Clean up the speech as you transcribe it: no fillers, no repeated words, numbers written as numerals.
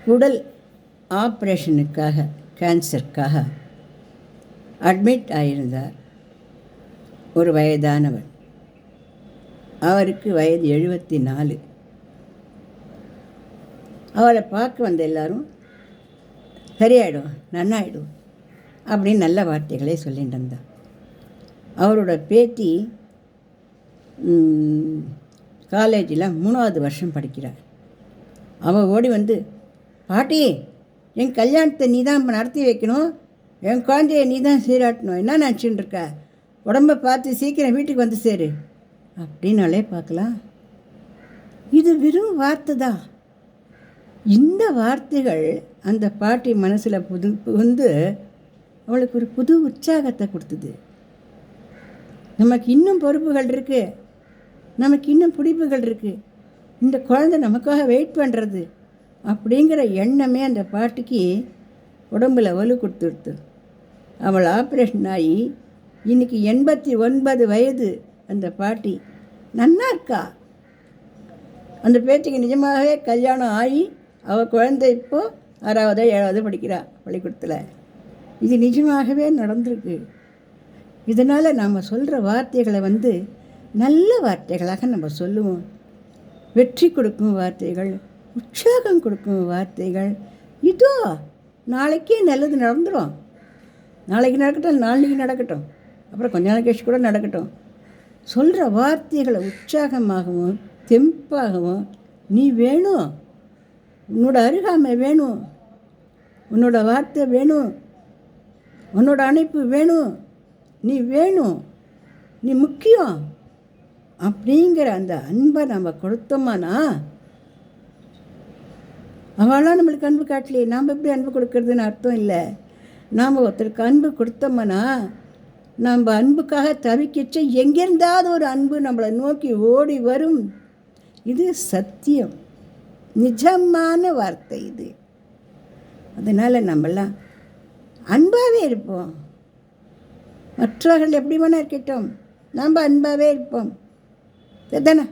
குடல் ஆப்ரேஷனுக்காக, கேன்சருக்காக அட்மிட் ஆகியிருந்தார் ஒரு வயதானவர். அவருக்கு வயது 74. அவரை பார்க்க வந்த எல்லாரும் சரியாயிடும், நன்னாயிடும் அப்படின்னு நல்ல வார்த்தைகளே சொல்லிட்டு இருந்தார். அவரோட பேத்தி காலேஜில் 3வது வருஷம் படிக்கிறார். அவள் ஓடி வந்து, பாட்டி, என் கல்யாணத்தை நீ தான் நடத்தி வைக்கணும், என் குழந்தைய நீ தான் சீராட்டணும், என்ன நினச்சின்னு இருக்க, உடம்பை பார்த்து சீக்கிரம் வீட்டுக்கு வந்து சேரு அப்படின்னாலே பார்க்கலாம். இது வெறும் வார்த்தை தான். இந்த வார்த்தைகள் அந்த பாட்டி மனசில் புகுந்து அவளுக்கு ஒரு புது உற்சாகத்தை கொடுத்தது. நமக்கு இன்னும் பொறுப்புகள் இருக்குது, நமக்கு இன்னும் பிடிப்புகள் இருக்குது, இந்த குழந்தை நமக்காக வெயிட் பண்ணுறது அப்படிங்கிற எண்ணமே அந்த பாட்டிக்கு உடம்பில் வலு கொடுத்துருது. அவள் ஆப்ரேஷன் ஆகி இன்றைக்கி 89 வயது. அந்த பாட்டி நன்னா இருக்கா. அந்த பேத்திக்கு நிஜமாகவே கல்யாணம் ஆகி அவள் குழந்தை இப்போது 6வது 7வது படிக்கிறா பள்ளிக்கூடத்தில். இது நிஜமாகவே நடந்திருக்கு. இதனால் நம்ம சொல்கிற வார்த்தைகளை நல்ல வார்த்தைகளாக நம்ம சொல்லுவோம். வெற்றி கொடுக்கும் வார்த்தைகள், உற்சாகம் கொடுக்கும் வார்த்தைகள். இதோ நாளைக்கே நல்லது நடந்துடும், நாளைக்கு நடக்கட்டும், நாளைக்கு நடக்கட்டும், அப்புறம் கொஞ்ச நாள் கழிச்சு கூட நடக்கட்டும். சொல்கிற வார்த்தைகளை உற்சாகமாகவும் தெம்பாகவும், நீ வேணும், உன்னோட அருகாமை வேணும், உன்னோட வார்த்தை வேணும், உன்னோட அணைப்பு வேணும், நீ வேணும், நீ முக்கியம் அப்படிங்கிற அந்த அன்பை நம்ம கொடுத்தோம்னா, அவளாம் நம்மளுக்கு அன்பு காட்டலையே, நாம் எப்படி அன்பு கொடுக்கறதுன்னு அர்த்தம் இல்லை. நாம் ஒருத்தருக்கு அன்பு கொடுத்தோம்னா, நம்ம அன்புக்காக தவிக்கிச்சு எங்கேருந்தாவது ஒரு அன்பு நம்மளை நோக்கி ஓடி வரும். இது சத்தியம், நிஜமான வார்த்தை இது. அதனால் நம்மெல்லாம் அன்பாகவே இருப்போம். மற்றவர்கள் எப்படி வேணால் இருக்கட்டும், நாம் அன்பாகவே இருப்போம். தானே?